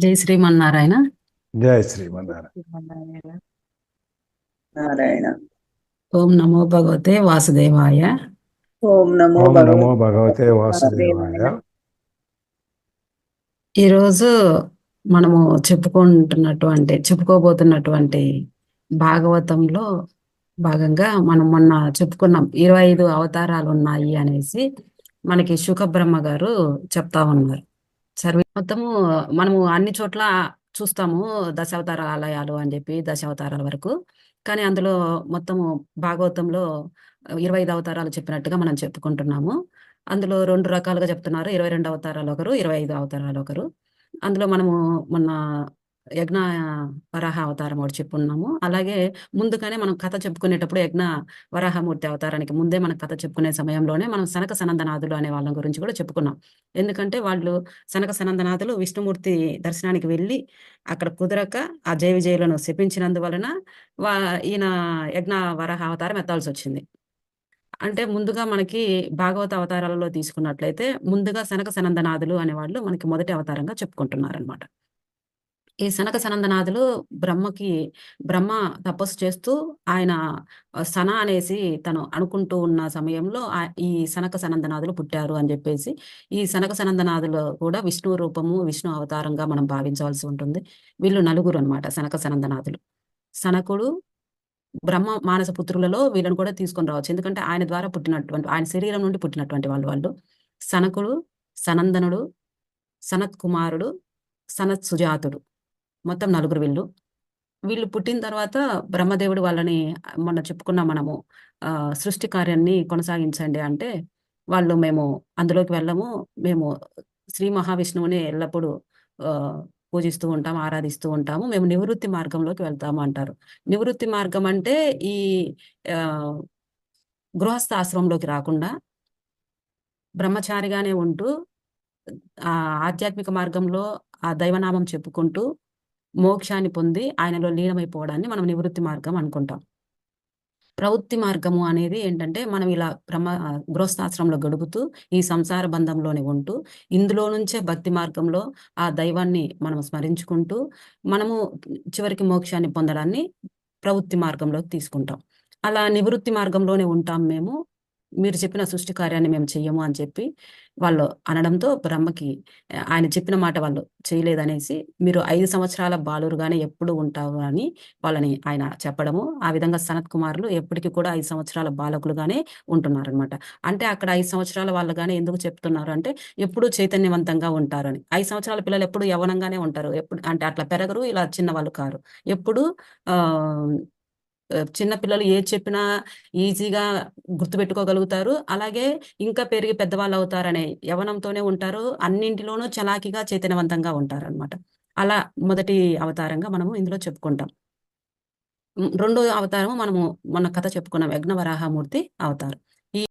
జై శ్రీమన్నారాయణ. జయ శ్రీమన్నారాయణ. శ్రీమన్నారాయణ. నారాయణ. ఓం నమో భగవతే వాసుదేవాయ. ఓం నమో ఓం నమో భగవతే భగవతే వాసుదేవాయ. వాసుదేవాయ. ఈరోజు మనము చెప్పుకోబోతున్నటువంటి భాగవతంలో భాగంగా మనం మొన్న చెప్పుకున్నాం 25 అవతారాలు ఉన్నాయి అనేసి మనకి శుకబ్రహ్మ గారు చెప్తా ఉన్నారు. మొత్తము మనము అన్ని చోట్ల చూస్తాము దశావతార ఆలయాలు అని చెప్పి దశావతారాల వరకు. కానీ అందులో మొత్తము భాగవతంలో 25 అవతారాలు చెప్పినట్టుగా మనం చెప్పుకుంటున్నాము. అందులో 2 రకాలుగా చెప్తున్నారు. 22 అవతారాలు ఒకరు, 25 అవతారాలు ఒకరు. అందులో మనము మొన్న యజ్ఞ వరాహ అవతారం ఒకటి చెప్పుకున్నాము. అలాగే ముందుగానే మనం కథ చెప్పుకునేటప్పుడు యజ్ఞ వరాహమూర్తి అవతారానికి ముందే మనం కథ చెప్పుకునే సమయంలోనే మనం సనక సనందనాథులు అనే వాళ్ళ గురించి కూడా చెప్పుకున్నాం. ఎందుకంటే వాళ్ళు సనక సనందనాథులు విష్ణుమూర్తి దర్శనానికి వెళ్ళి అక్కడ కుదరక ఆ జయ విజయులను శపించినందువలన వా ఈయన యజ్ఞ వరాహ అవతారం ఎత్తాల్సి వచ్చింది. అంటే ముందుగా మనకి భాగవత అవతారాలలో తీసుకున్నట్లయితే ముందుగా సనక సనందనాథులు అనేవాళ్ళు మనకి మొదటి అవతారంగా చెప్పుకుంటున్నారనమాట. ఈ సనక సనందనాథులు బ్రహ్మ తపస్సు చేస్తూ ఆయన సన అనేసి తను అనుకుంటూ ఉన్న సమయంలో ఈ సనక సనందనాథులు పుట్టారు అని చెప్పేసి ఈ సనక సనందనాథులు కూడా విష్ణు రూపము, విష్ణు అవతారంగా మనం భావించవలసి ఉంటుంది. వీళ్ళు నలుగురు అనమాట సనక సనందనాథులు. సనకుడు, బ్రహ్మ మానస పుత్రులలో వీళ్ళని కూడా తీసుకొని రావచ్చు. ఎందుకంటే ఆయన ద్వారా పుట్టినటువంటి, ఆయన శరీరం నుండి పుట్టినటువంటి వాళ్ళు. సనకుడు, సనందనుడు, సనత్ కుమారుడు, సనత్ సుజాతుడు, మొత్తం నలుగురు వీళ్ళు. వీళ్ళు పుట్టిన తర్వాత బ్రహ్మదేవుడు వాళ్ళని మొన్న చెప్పుకున్నాం మనము, సృష్టి కార్యాన్ని కొనసాగించండి అంటే వాళ్ళు మేము అందులోకి వెళ్ళము, మేము శ్రీ మహావిష్ణువుని ఎల్లప్పుడూ ఆ, పూజిస్తూ ఉంటాము, ఆరాధిస్తూ ఉంటాము, మేము నివృత్తి మార్గంలోకి వెళ్తాము అంటారు. నివృత్తి మార్గం అంటే ఈ ఆ గృహస్థ ఆశ్రమంలోకి రాకుండా బ్రహ్మచారిగానే ఉంటూ ఆ ఆధ్యాత్మిక మార్గంలో ఆ దైవనామం చెప్పుకుంటూ మోక్షాన్ని పొంది ఆయనలో లీనమైపోవడాన్ని మనం నివృత్తి మార్గం అనుకుంటాం. ప్రవృత్తి మార్గము అనేది ఏంటంటే మనం ఇలా గృహస్థాశ్రమంలో గడుపుతూ ఈ సంసార బంధంలోనే ఉంటూ ఇందులో నుంచే భక్తి మార్గంలో ఆ దైవాన్ని మనం స్మరించుకుంటూ మనము చివరికి మోక్షాన్ని పొందడాన్ని ప్రవృత్తి మార్గంలోకి తీసుకుంటాం. అలా నివృత్తి మార్గంలోనే ఉంటాం మేము, మీరు చెప్పిన సృష్టి కార్యాన్ని మేము చెయ్యము అని చెప్పి వాళ్ళు అనడంతో బ్రహ్మకి ఆయన చెప్పిన మాట వాళ్ళు చేయలేదనేసి మీరు 5 సంవత్సరాల బాలురుగానే ఎప్పుడు ఉంటావు అని వాళ్ళని ఆయన చెప్పడము. ఆ విధంగా సనత్ కుమారులు ఎప్పటికీ కూడా 5 సంవత్సరాల బాలకులుగానే ఉంటున్నారనమాట. అంటే అక్కడ 5 సంవత్సరాల వాళ్ళుగానే ఎందుకు చెప్తున్నారు అంటే ఎప్పుడు చైతన్యవంతంగా ఉంటారని. 5 సంవత్సరాల పిల్లలు ఎప్పుడు యవ్వనంగానే ఉంటారు, ఎప్పుడు అంటే అట్లా పెరగరు, ఇలా చిన్నవాళ్ళు కారు. ఎప్పుడు ఆ చిన్న పిల్లలు ఏది చెప్పినా ఈజీగా గుర్తుపెట్టుకోగలుగుతారు. అలాగే ఇంకా పెరిగి పెద్దవాళ్ళు అవుతారనే యవ్వనంతోనే ఉంటారు. అన్నింటిలోనూ చలాకీగా చైతన్యవంతంగా ఉంటారనమాట. అలా మొదటి అవతారంగా మనము ఇందులో చెప్పుకుంటాం. రెండో అవతారము మనము మొన్న కథ చెప్పుకున్నాం, యజ్ఞ వరాహమూర్తి అవతారం.